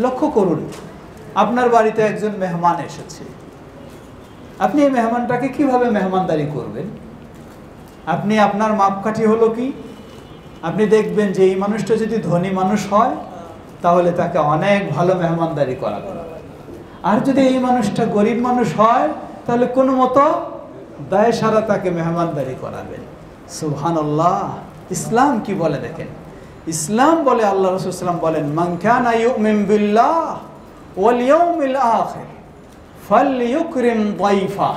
লক্ষ্য করুন, আপনার বাড়িতে একজন মেহমান এসেছে, আপনি এই মেহমানটাকে কিভাবে মেহমানদারি করবেন? আপনি আপনার মাপকাঠি হলো কি? আপনি দেখবেন যে এই মানুষটা যদি ধনী মানুষ হয় তাহলে তাকে অনেক ভালো মেহমানদারি করাবেন, আর যদি এই মানুষটা গরিব মানুষ হয় তাহলে কোনো মতো দায় সারা তাকে মেহমানদারি করাবেন। সুবহানাল্লাহ। ইসলাম কি বলে দেখেন, ইসলাম বলে, আল্লাহ রাসূল সাল্লাল্লাহু আলাইহি ওয়াসাল্লাম বলেন, মান কানা ইউমিন বিল্লাহ ওয়াল ইয়াউমিল আখির ফালইউকরিম দাইফা।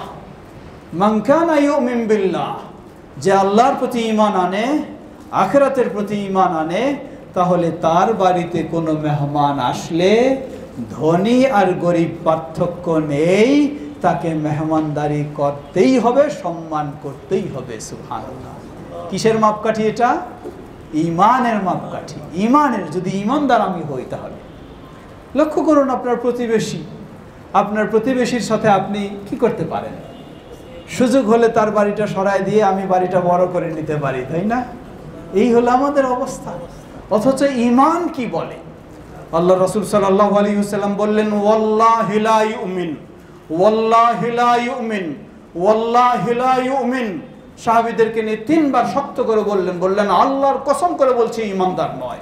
মান কানা ইউমিন বিল্লাহ, যে আল্লাহর প্রতি ঈমান আনে, আখিরাতের প্রতি ঈমান আনে, তাহলে তার বাড়িতে কোনো মেহমান আসলে ধনী আর গরিব পার্থক্য নেই, তাকে মেহমানদারি করতেই হবে, সম্মান করতেই হবে। সুবহানাল্লাহ। কিসের মাপকাঠি এটা? ঈমানের মাপকাঠি। ঈমানের, যদি ঈমানদার আমি হই তাহলে। লক্ষ্য করুন, আপনার প্রতিবেশী, আপনার প্রতিবেশীর সাথে আপনি কি করতে পারেন? সুযোগ হলে তার বাড়িটা সরায় দিয়ে আমি বাড়িটা বড় করে নিতে পারি, তাই না? এই হলো আমাদের অবস্থা। অথচ ঈমান কি বলে? আল্লাহ রাসূল সাল্লাল্লাহু আলাইহি ওয়াসাল্লাম বললেন, ওয়াল্লাহি লা ইউমিন, ওয়াল্লাহি লা ইউমিন, ওয়াল্লাহি লা ইউমিন। সাহাবীদেরকে নিয়ে তিনবার শক্ত করে বললেন আল্লাহর কসম করে বলছি ঈমানদার নয়,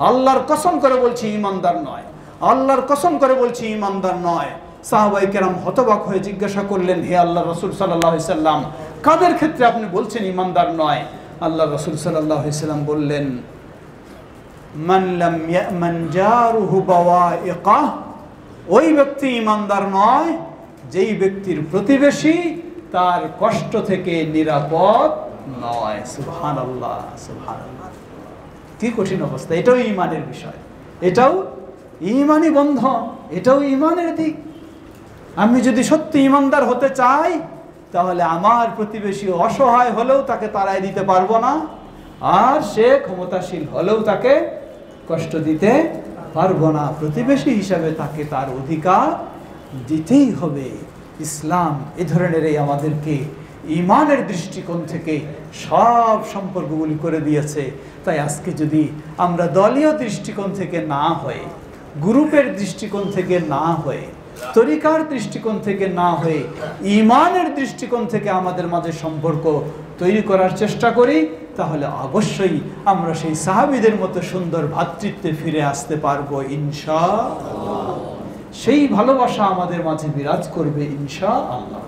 আল্লাহর কসম করে বলছি ঈমানদার নয়, আল্লাহর কসম করে বলছি ঈমানদার নয়। সাহাবায়ে কেরাম হতবাক হয়ে জিজ্ঞাসা করলেন, হে আল্লাহ রাসূল সাল্লাল্লাহু আলাইহি সাল্লাম, কাদের ক্ষেত্রে আপনি বলছেন ঈমানদার নয়? আল্লাহ রাসূল সাল্লাল্লাহু আলাইহি সাল্লাম বললেন, মান লাম ইয়ামান জারুহু বাওয়াইকা, ওই ব্যক্তি ঈমানদার নয় যেই ব্যক্তির প্রতিবেশী তার কষ্ট থেকে নিরাপদ নয়। সুবহানাল্লাহ, সুবহানাল্লাহ। কি কঠিন অবস্থা! এটাও ঈমানের বিষয়, এটাও ঈমানি বন্ধন, এটাও ঈমানের দিক। আমি যদি সত্যি ঈমানদার হতে চাই তাহলে আমার প্রতিবেশী অসহায় হলেও তাকে তাড়ায় দিতে পারবো না, আর সে ক্ষমতাশীল হলেও তাকে কষ্ট দিতে পারবো না। প্রতিবেশী হিসাবে তাকে তার অধিকার দিতেই হবে। ইসলাম এ ধরনের আমাদেরকে ঈমানের দৃষ্টিকোণ থেকে সব সম্পর্কগুলি করে দিয়েছে। তাই আজকে যদি আমরা দলীয় দৃষ্টিকোণ থেকে না হয়ে, গ্রুপের দৃষ্টিকোণ থেকে না হয়ে, তরিকার দৃষ্টিকোণ থেকে না হয়ে, ঈমানের দৃষ্টিকোণ থেকে আমাদের মাঝে সম্পর্ক তৈরি করার চেষ্টা করি, তাহলে অবশ্যই আমরা সেই সাহাবীদের মতো সুন্দর ভ্রাতৃত্বে ফিরে আসতে পারবো ইনশাআল্লাহ। সেই ভালোবাসা আমাদের মাঝে বিরাজ করবে ইনশাআল্লাহ।